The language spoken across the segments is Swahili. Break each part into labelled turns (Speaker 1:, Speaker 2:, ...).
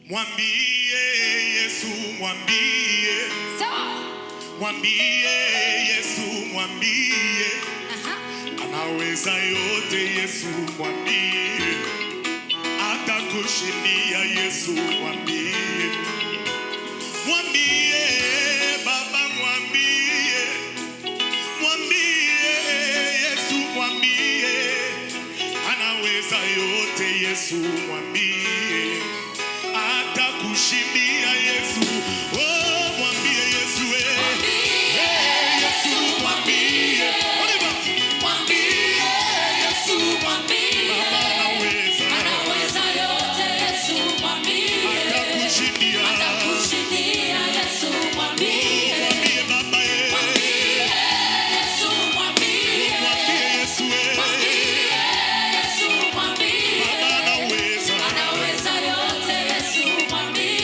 Speaker 1: Mwambie Yesu, mwambie. Mwambie Yesu, mwambie. Anaweza yote Yesu, mwambie. Atakushindia Yesu, mwambie. Mwambie Baba, mwambie. Mwambie Yesu, mwambie. Anaweza yote Yesu, mwambie. Atakushindia Yesu. Oh, mwambie Yesu, Yesu, mwambie. Mwambie Yesu, mwambie. Anaweza yote Yesu, mwambie. Atakushindia Yesu, mwambie. Mwambie Baba, mwambie Yesu, mwambie. Mwambie Yesu, mwambie. Anaweza yote Yesu, mwambie.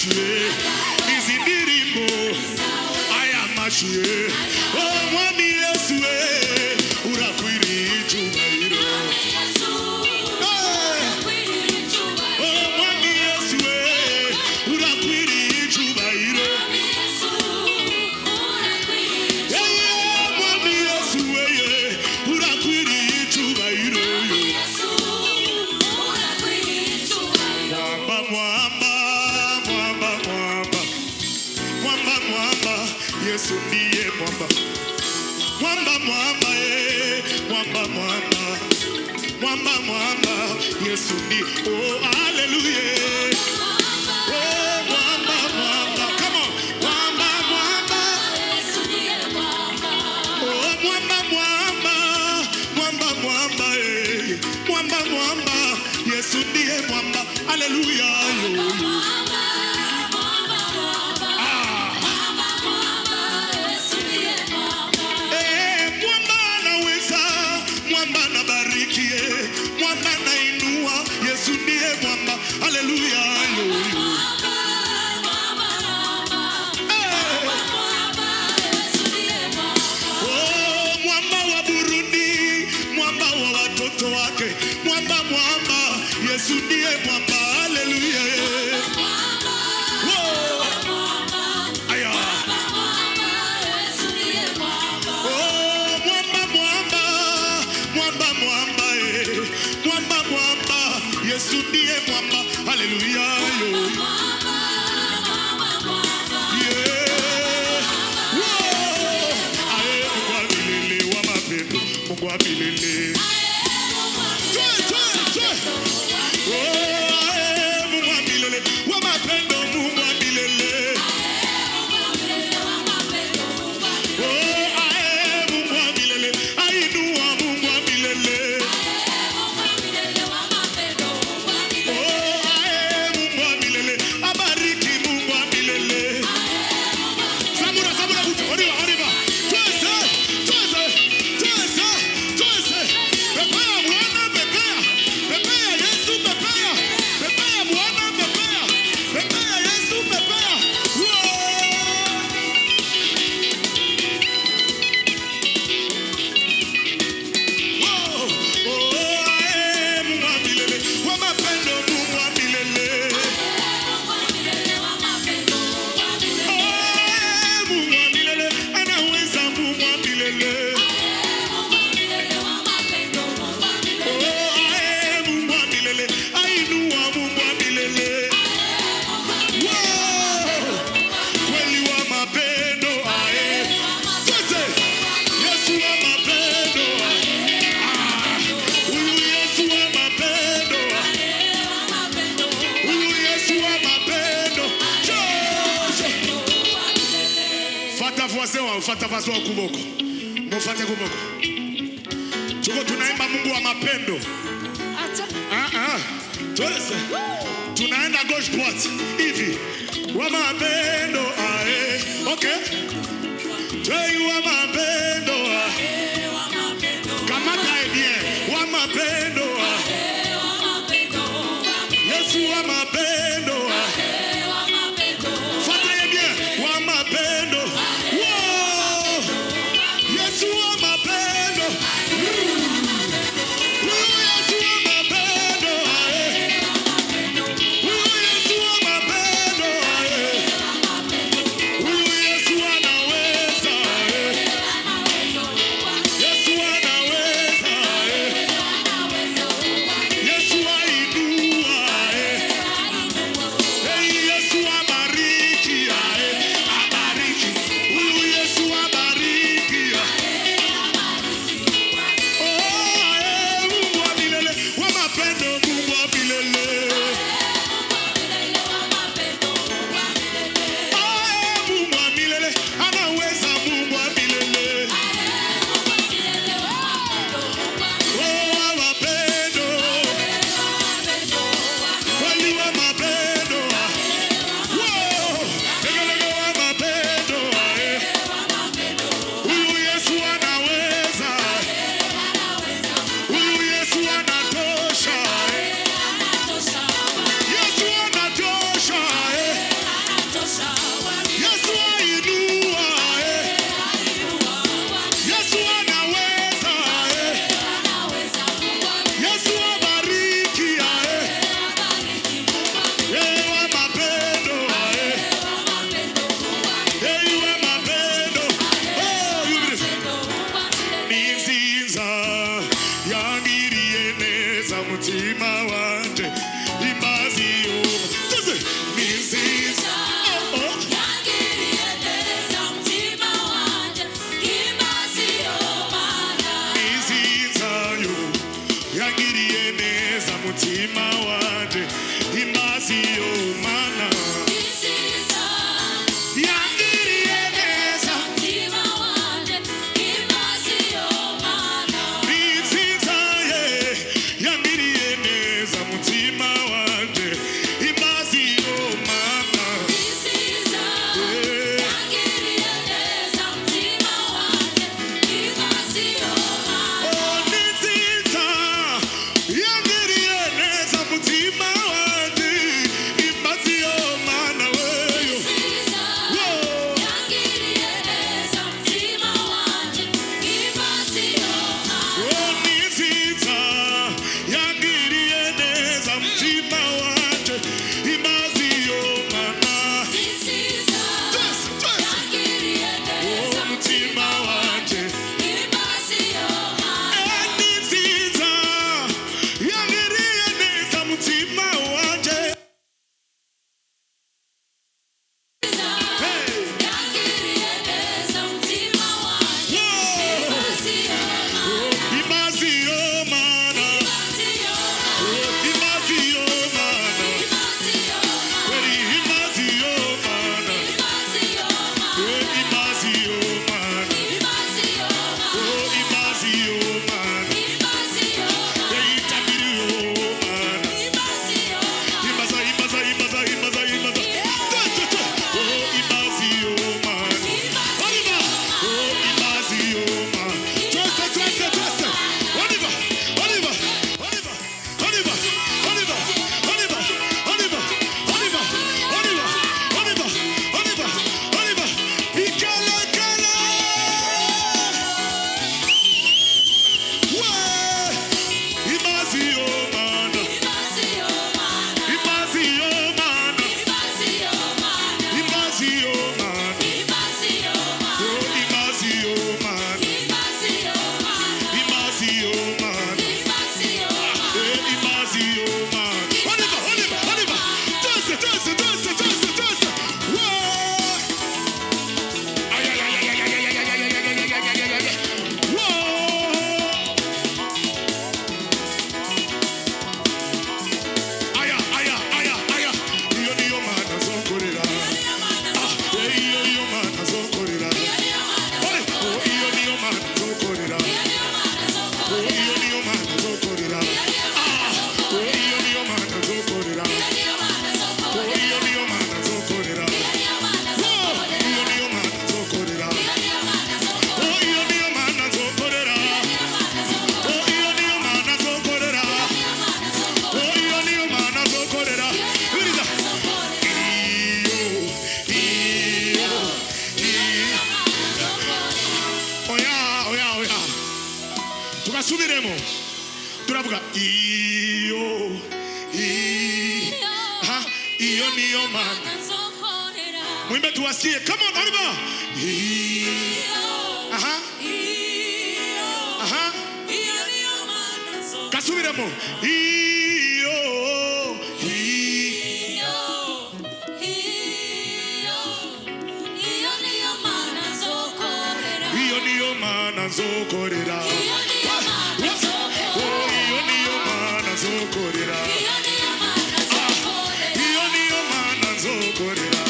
Speaker 1: mashiye izindirimbo aya mashiye oh mwami Yesu urakwiriye icyubahiro oh mwami Yesu urakwiriye icyubahiro mwami Yesu urakwiriye icyubahiro Yesu ndiye mwamba mwamba mwamba mwamba mwamba mwamba mwamba Yesu ndiye oh hallelujah oh mwamba mwamba come on mwamba mwamba Yesu ndiye mwamba oh mwamba mwamba mwamba mwamba mwamba mwamba Yesu ndiye mwamba hallelujah mwamba mwamba Yesu ndiye mwamba haleluya aya mwamba mwamba mwamba mwamba mwamba mwamba Yesu ndiye mwamba haleluya Mungu wa milele Fata vaso kuboko. Mufate kuboko. Tuko tunaimba Mungu wa mapendo. Tuweze. Tunaenda gauche droite. Hivi. Wa mapendo ae. Okay. Jai wa mapendo ae. Kamata bien. Wa mapendo ae. Yesu wa mapendo ae. Fata bien. Wa mapendo. iyo iyo niyo maana. Mwimbe tuwasikie. Come on, Oliver. Kasubiremo. Iyo niyo maana nzokorera. Iyo niyo maana nzokorera. Iyo niyo maana nzokorera.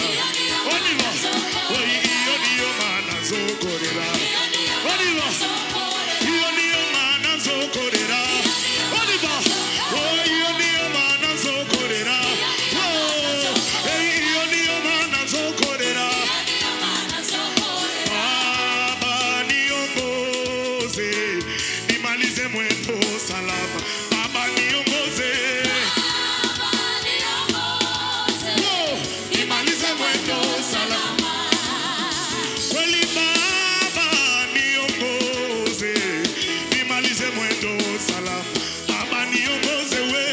Speaker 1: Oliver. Iyo niyo maana nzokorera. Oliver. Iyo niyo maana nzokorera. Oliver. Iyo niyo maana nzokorera. Iyo niyo maana nzokorera. Baba niongoze nimalize mwendo salama. Baba niongoze nimalize mwendo salama. Kweli Baba niongoze nimalize mwendo salama. Baba niongoze we.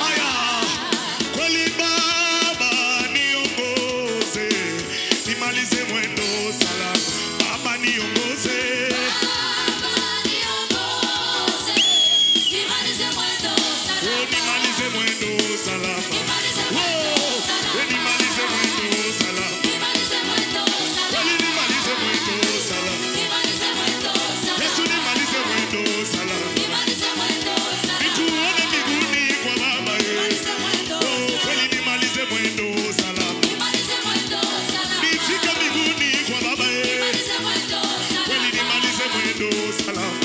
Speaker 1: Aya. Kweli Baba niongoze nimalize mwendo salama. Baba niongoze. Oh, nimalize mwendo salama. Oh, nimalize mwendo salama. Kweli nimalize mwendo salama. Yesu nimalize mwendo salama. Nikuone miguuni kwa Baba ye. Oh, kweli nimalize mwendo salama. Nifike miguuni kwa Baba ye. Kweli nimalize mwendo salama.